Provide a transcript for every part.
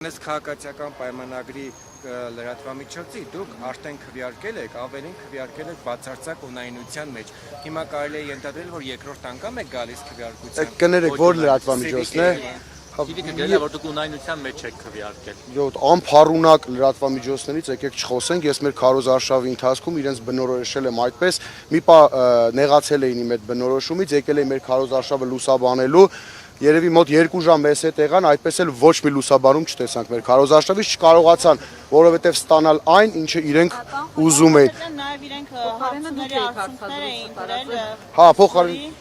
Այս քաղաքացիական պայմանագրի լրատվամիջոցի դուք արդեն քվեարկել եք, ավելին քվեարկել եք բացարձակ ունայնության մեջ։ Հիմա կարելի է ենթադրել, որ երկրորդ անգամ եք գալիս քվեարկության։ Կներեք, որ լրատվամիջոցն է։ Սիվիկը գրել է, որ դուք ունայնության մեջ եք քվեարկել։ Յոթ անփառունակ լրատվամիջոցներից եկեք չխոսենք, ես մեր քարոզարշավի ընթացքում իրենց բնորոշել եմ այդպես, մի պա նեղացել էին իմ այդ բնորոշումից, եկել էին մեր քարոզարշավը լուսաբանելու, երևի մոտ 2 ժամ մեզ հետ եղան, այդպես էլ ոչ մի լուսաբանում չտեսանք մեր քարոզարշավից, չկարողացան, որովհետև ստանալ այն, ինչը իրենք ուզում էին։ Նաև իրենք հարցումների արդյունքներ էին դրել։ Հա, փոխարեն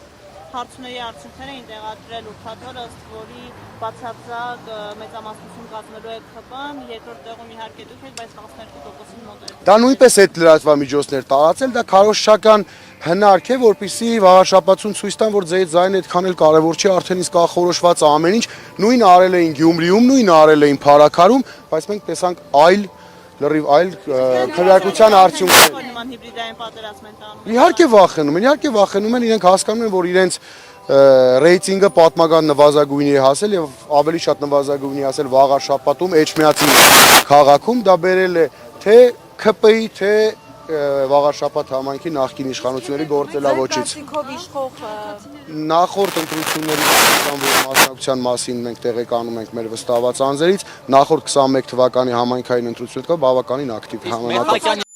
Հարցումների արդյունքներ էին տեղադրել ուրբաթօրը, ըստ որի բացարձակ մեծամասնություն կազմելու է ՔՊ-ն, երկրորդ տեղում իհարկե դուք եք, բայց 12%-ին մոտ է։ Դա նույնպես այդ լրատվամիջոցներ տարածել, դա քարոզչական հնարք է, որպեսզի վաղաշաբաթուն ցույց տան, որ ձեր ձայնը այդքան էլ կարևոր չի, արդեն իսկ ախորոշված է ամեն ինչ, նույնը արել էին Գյումրիում, նույնը արել էին Փարաքարում, բայց մենք տեսանք լրիվ այլ քվեարկության արդյունքներ։ Նման հիբրիդային պատերազմ են տանում։ Իհարկե վախենում են, իրենք հասկանում են, որ իրենց ռեյտինգը պատմական նվազագույնի է հասել եւ ավելի շատ նվազագույնի հասել վաղաշաբաթում Էջմիածի քաղաքում, դա բերել է թե ՔՊ-ի, թե վաղաշաբաթ համայնքի նախկին իշխանությունների գործելավոճից։ Նախորդ ընտրությունների մասնակցության մասին մենք տեղեկանում ենք մեր վստահված անձերից, նախորդ 21 թվականի համայնքային ընտրությունները բավականին ակտիվ համեմատած